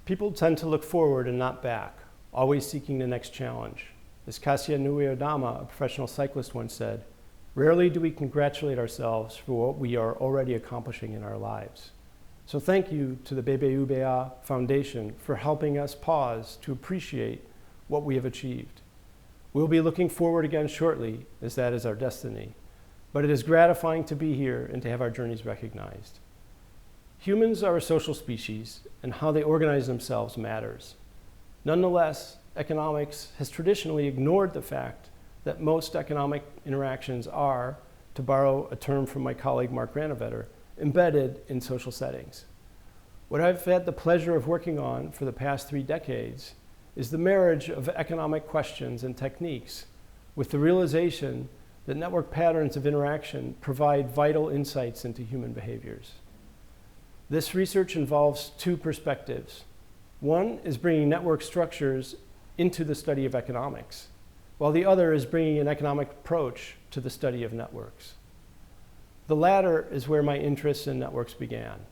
People tend to look forward and not back, always seeking the next challenge. As Kasia Nui-Odama, a professional cyclist, once said, "Rarely do we congratulate ourselves for what we are already accomplishing in our lives." So thank you to the BBUBA Foundation for helping us pause to appreciate what we have achieved. We'll be looking forward again shortly, as that is our destiny. But it is gratifying to be here and to have our journeys recognized. Humans are a social species, and how they organize themselves matters. Nonetheless, economics has traditionally ignored the fact that most economic interactions are, to borrow a term from my colleague Mark Granovetter, embedded in social settings. What I've had the pleasure of working on for the past 3 decades is the marriage of economic questions and techniques with the realization that network patterns of interaction provide vital insights into human behaviors. This research involves 2 perspectives. One is bringing network structures into the study of economics, while the other is bringing an economic approach to the study of networks. The latter is where my interest in networks began.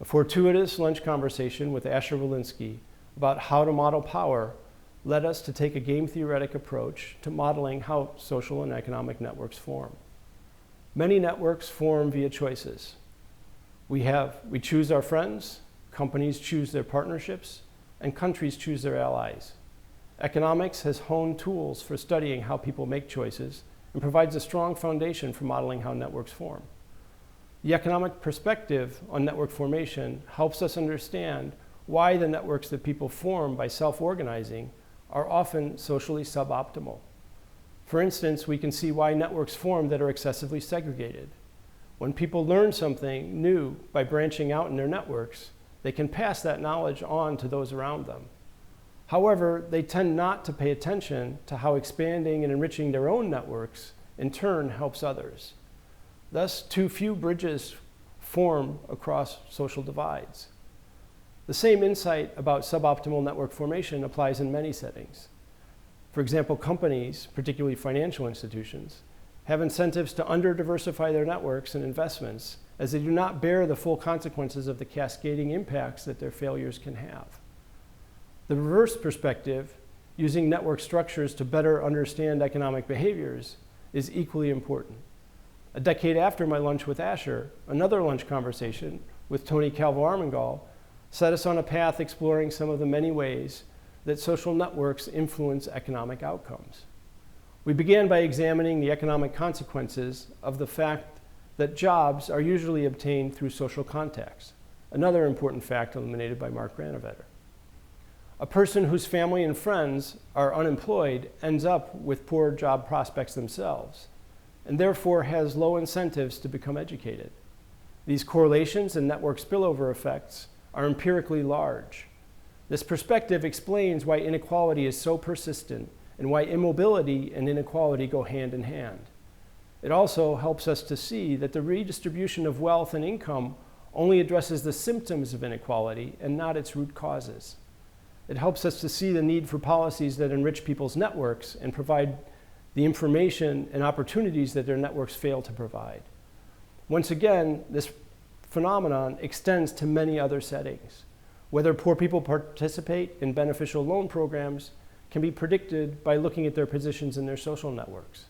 A fortuitous lunch conversation with Asher Walensky about how to model power led us to take a game theoretic approach to modeling how social and economic networks form. Many networks form via choices. We choose our friends, companies choose their partnerships, and countries choose their allies. Economics has honed tools for studying how people make choices and provides a strong foundation for modeling how networks form. The economic perspective on network formation helps us understand why the networks that people form by self-organizing are often socially suboptimal. For instance, we can see why networks form that are excessively segregated. When people learn something new by branching out in their networks, they can pass that knowledge on to those around them. However, they tend not to pay attention to how expanding and enriching their own networks in turn helps others. Thus, too few bridges form across social divides. The same insight about suboptimal network formation applies in many settings. For example, companies, particularly financial institutions, have incentives to under-diversify their networks and investments as they do not bear the full consequences of the cascading impacts that their failures can have. The reverse perspective, using network structures to better understand economic behaviors, is equally important. A decade after my lunch with Asher, another lunch conversation with Tony Calvo-Armengol set us on a path exploring some of the many ways that social networks influence economic outcomes. We began by examining the economic consequences of the fact that jobs are usually obtained through social contacts, another important fact illuminated by Mark Granovetter. A person whose family and friends are unemployed ends up with poor job prospects themselves, and therefore has low incentives to become educated. These correlations and network spillover effects are empirically large. This perspective explains why inequality is so persistent and why immobility and inequality go hand in hand. It also helps us to see that the redistribution of wealth and income only addresses the symptoms of inequality and not its root causes. It helps us to see the need for policies that enrich people's networks and provide the information and opportunities that their networks fail to provide. Once again, this phenomenon extends to many other settings. Whether poor people participate in beneficial loan programs can be predicted by looking at their positions in their social networks.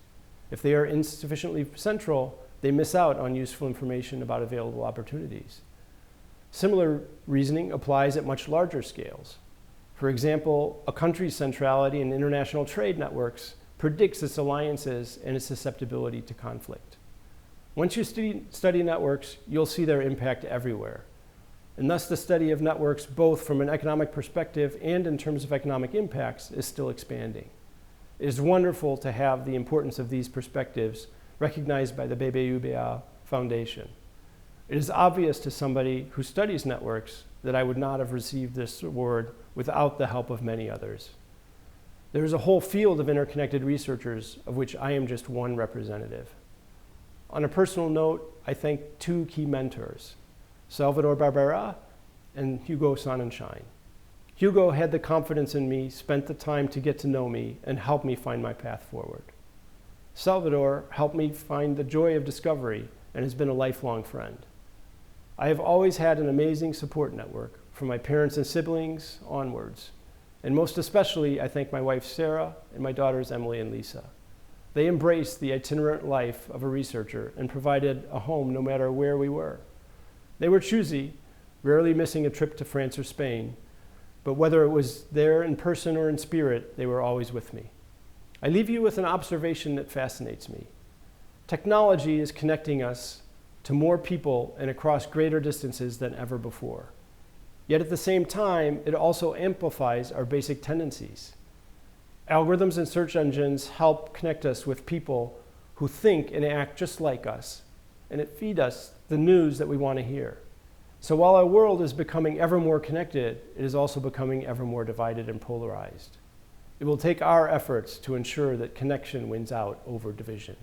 If they are insufficiently central, they miss out on useful information about available opportunities. Similar reasoning applies at much larger scales. For example, a country's centrality in international trade networks predicts its alliances and its susceptibility to conflict. Once you study networks, you'll see their impact everywhere. And thus the study of networks, both from an economic perspective and in terms of economic impacts, is still expanding. It is wonderful to have the importance of these perspectives recognized by the BBUBA Foundation. It is obvious to somebody who studies networks that I would not have received this award without the help of many others. There is a whole field of interconnected researchers, of which I am just one representative. On a personal note, I thank 2 key mentors, Salvador Barbera and Hugo Sonnenschein. Hugo had the confidence in me, spent the time to get to know me, and helped me find my path forward. Salvador helped me find the joy of discovery and has been a lifelong friend. I have always had an amazing support network from my parents and siblings onwards. And most especially, I thank my wife, Sarah, and my daughters, Emily and Lisa. They embraced the itinerant life of a researcher and provided a home no matter where we were. They were choosy, rarely missing a trip to France or Spain, but whether it was there in person or in spirit, they were always with me. I leave you with an observation that fascinates me. Technology is connecting us to more people and across greater distances than ever before. Yet at the same time, it also amplifies our basic tendencies. Algorithms and search engines help connect us with people who think and act just like us, and it feeds us the news that we want to hear. So while our world is becoming ever more connected, it is also becoming ever more divided and polarized. It will take our efforts to ensure that connection wins out over division.